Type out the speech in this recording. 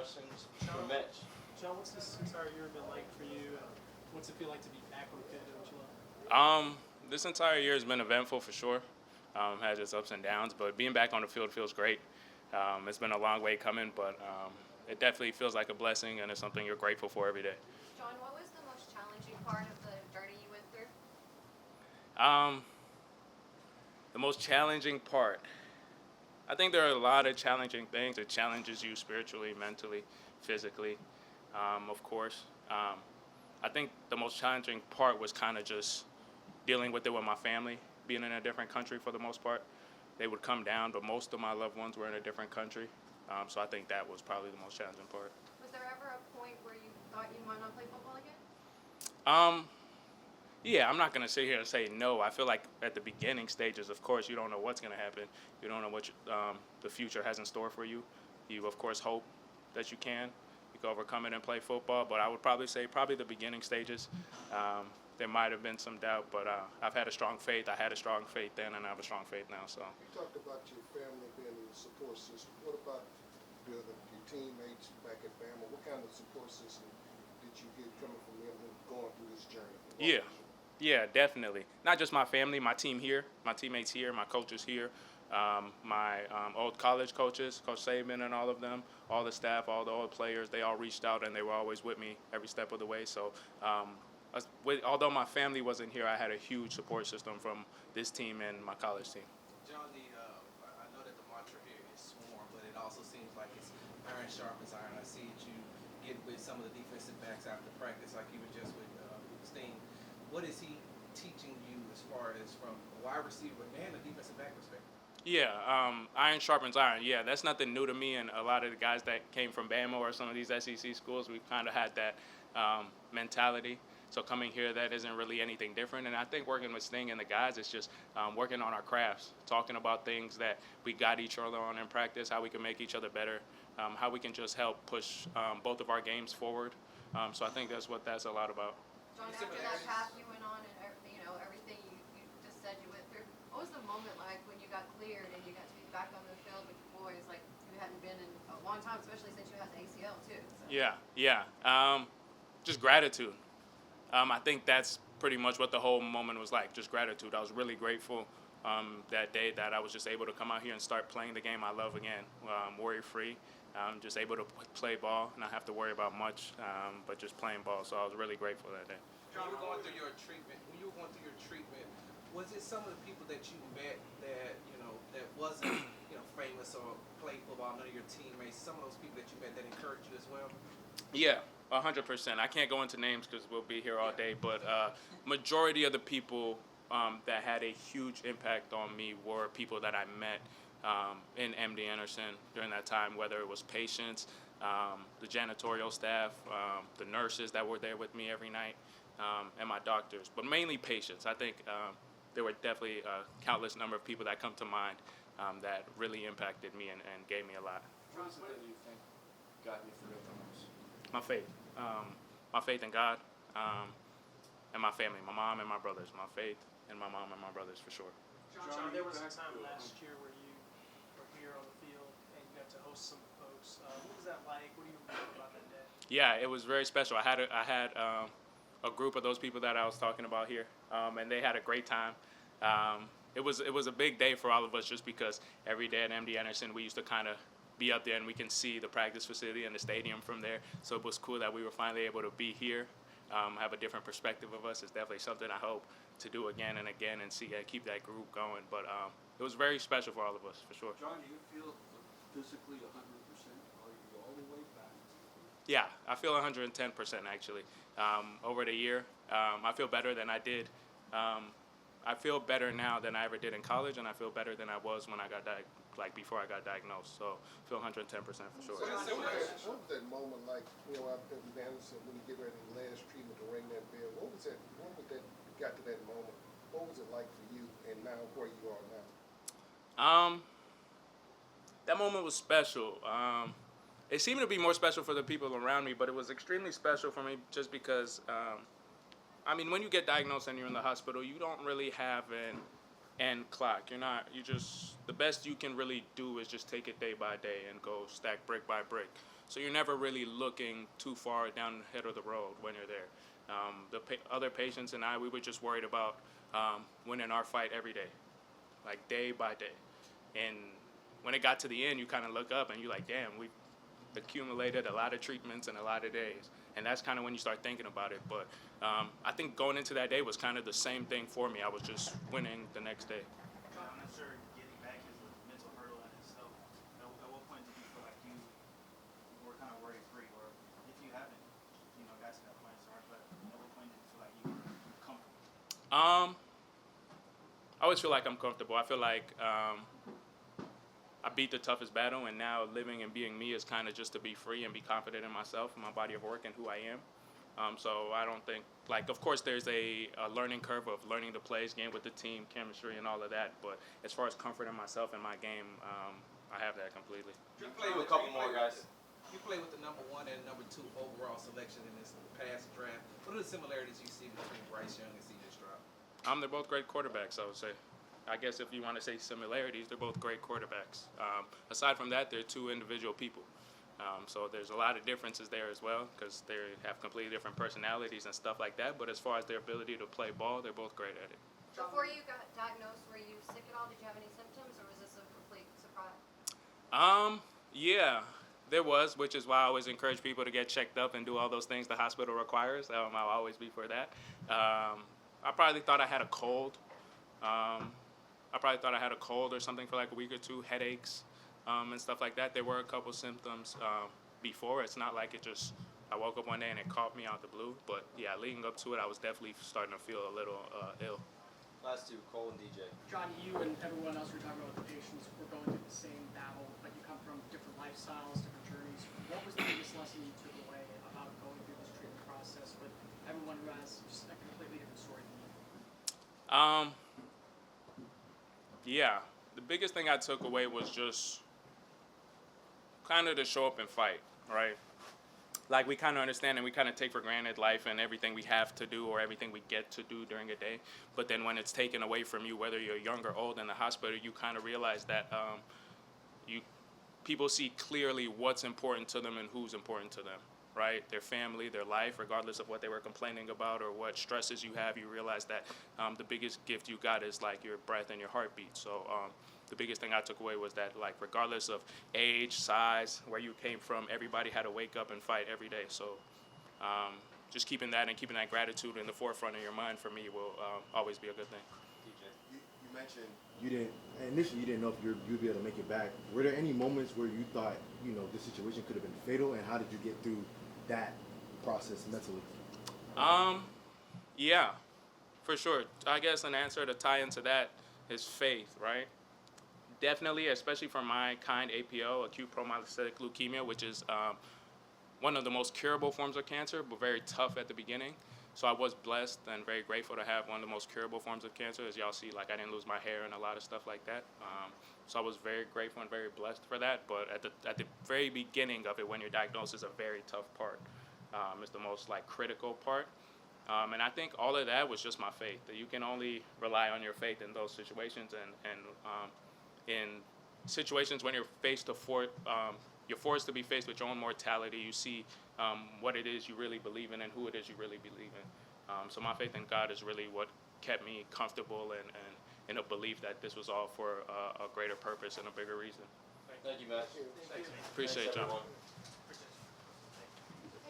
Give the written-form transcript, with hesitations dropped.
questions for Metch. John, what's this entire year been like for you? And what's it feel like to be back on the field doing what you love? This entire year has been eventful for sure. Has its ups and downs, but being back on the field feels great. It's been a long way coming, but it definitely feels like a blessing, and it's something you're grateful for every day. John, what was the most challenging part of the journey you went through? The most challenging part. I think there are a lot of challenging things. It challenges you spiritually, mentally, physically, of course. I think the most challenging part was kind of just dealing with it with my family, being in a different country for the most part. They would come down, but most of my loved ones were in a different country. So I think that was probably the most challenging part. Was there ever a point where you thought you might not play football again? Yeah, I'm not going to sit here and say no. I feel like at the beginning stages, of course, you don't know what's going to happen. You don't know what the future has in store for you. You, of course, hope that you can overcome it and play football. But I would probably say the beginning stages. There might have been some doubt, but I've had a strong faith. I had a strong faith then, and I have a strong faith now. So. You talked about your family being the support system. What about your teammates back at Bama? What kind of support system did you get coming from them and going through this journey? Yeah, definitely. Not just my family, my team here, my teammates here, my coaches here, my old college coaches, Coach Saban and all of them, all the staff, all the old players, they all reached out and they were always with me every step of the way. So although my family wasn't here, I had a huge support system from this team and my college team. John, I know that the mantra here is swarm, but it also seems like it's iron sharpens iron. I see that you get with some of the defensive backs after practice, like you were just with Steen. What is he teaching you as far as from a wide receiver and a defensive back perspective? Yeah, iron sharpens iron. Yeah, that's nothing new to me, and a lot of the guys that came from Bama or some of these SEC schools, we've kind of had that mentality. So coming here, that isn't really anything different. And I think working with Sting and the guys, it's just working on our crafts, talking about things that we got each other on in practice, how we can make each other better, how we can just help push both of our games forward. So I think that's what that's a lot about. John, after that path you went on and everything you just said you went through, what was the moment like when you got cleared and you got to be back on the field with your boys, like you hadn't been in a long time, especially since you had the ACL too? So. Yeah. Just gratitude. I think that's pretty much what the whole moment was like, just gratitude. I was really grateful that day that I was just able to come out here and start playing the game I love again, worry-free, just able to play ball, not have to worry about much, but just playing ball. So I was really grateful that day. When you were going through your treatment, was it some of the people that you met that wasn't famous or played football, none of your teammates, some of those people that you met that encouraged you as well? Yeah. 100%. I can't go into names because we'll be here all day, but majority of the people that had a huge impact on me were people that I met in MD Anderson during that time, whether it was patients, the janitorial staff, the nurses that were there with me every night, and my doctors, but mainly patients. I think there were definitely a countless number of people that come to mind that really impacted me and gave me a lot. What is it that you think got you through it the most? My faith in God, and my family, my mom and my brothers. My faith in my mom and my brothers for sure. John, there was a time last year where you were here on the field and you got to host some folks. What was that like? What do you remember about that day? Yeah, it was very special. I had a group of those people that I was talking about here, and they had a great time. It was a big day for all of us just because every day at MD Anderson we used to kind of be up there and we can see the practice facility and the stadium from there. So it was cool that we were finally able to be here, have a different perspective of us. It's definitely something I hope to do again and again and keep that group going. But it was very special for all of us, for sure. John, do you feel physically 100%? Are you all the way back? Yeah, I feel 110% actually. Over the year, I feel better than I did. I feel better now than I ever did in college, and I feel better than I was when I got before I got diagnosed. So I feel 110% for sure. What was that moment like, out there in Anderson when you get ready to last treatment to ring that bell? What was that, got to that moment? What was it like for you and now where you are now? That moment was special. It seemed to be more special for the people around me, but it was extremely special for me just because, when you get diagnosed and you're in the hospital, you don't really have an end clock. The best you can really do is just take it day by day and go stack brick by brick. So you're never really looking too far down the head of the road when you're there. Other patients and I, we were just worried about winning our fight every day, like day by day. And when it got to the end, you kind of look up and you're like, damn, we accumulated a lot of treatments and a lot of days. And that's kind of when you start thinking about it. But I think going into that day was kind of the same thing for me. I was just winning the next day. I'm not sure getting back is a mental hurdle in itself. At what point did you feel like you were kind of worry free, or if you haven't, got to that point, sorry, but at what point did you feel like you were comfortable? I always feel like I'm comfortable. I feel like I beat the toughest battle, and now living and being me is kind of just to be free and be confident in myself and my body of work and who I am. So I don't think, of course there's a learning curve of learning the plays, game with the team, chemistry, and all of that. But as far as comfort in myself and my game, I have that completely. You play with a couple more guys. You play with the number 1 and number 2 overall selection in this past draft. What are the similarities you see between Bryce Young and C.J. Stroud? They're both great quarterbacks, I would say. I guess if you want to say similarities, they're both great quarterbacks. Aside from that, they're two individual people. So there's a lot of differences there as well because they have completely different personalities and stuff like that. But as far as their ability to play ball, they're both great at it. Before you got diagnosed, were you sick at all? Did you have any symptoms, or was this a complete surprise? Yeah, there was, which is why I always encourage people to get checked up and do all those things the hospital requires. I'll always be for that. I probably thought I had a cold. I probably thought I had a cold or something for like a week or two, headaches and stuff like that. There were a couple symptoms before. It's not like I woke up one day and it caught me out the blue. But yeah, leading up to it, I was definitely starting to feel a little ill. Last two, Cole and DJ. John, you and everyone else were talking about the patients were going through the same battle, but you come from different lifestyles, different journeys. What was the biggest lesson you took away about going through this treatment process with everyone who has just a completely different story than you? Yeah, the biggest thing I took away was just kind of to show up and fight, right? Like we kind of understand and we kind of take for granted life and everything we have to do or everything we get to do during a day. But then when it's taken away from you, whether you're young or old in the hospital, you kind of realize that people see clearly what's important to them and who's important to them, right? Their family, their life, regardless of what they were complaining about or what stresses you have, you realize that the biggest gift you got is like your breath and your heartbeat. So the biggest thing I took away was that like regardless of age, size, where you came from, everybody had to wake up and fight every day. So just keeping that and keeping that gratitude in the forefront of your mind for me will always be a good thing. DJ. You mentioned initially you didn't know if you'd be able to make it back. Were there any moments where you thought, this situation could have been fatal, and how did you get through that process mentally? Yeah, for sure. I guess an answer to tie into that is faith, right? Definitely, especially for my kind APO, acute promyelocytic leukemia, which is one of the most curable forms of cancer, but very tough at the beginning. So I was blessed and very grateful to have one of the most curable forms of cancer. As y'all see, like I didn't lose my hair and a lot of stuff like that. So I was very grateful and very blessed for that. But at the very beginning of it, when you're diagnosed, is a very tough part. It's the most critical part. And I think all of that was just my faith. That you can only rely on your faith in those situations, and in situations when you're you're forced to be faced with your own mortality. You see what it is you really believe in and who it is you really believe in. So my faith in God is really what kept me comfortable and in a belief that this was all for a greater purpose and a bigger reason. Thank you, Matt. Appreciate Thanks, y'all. everyone.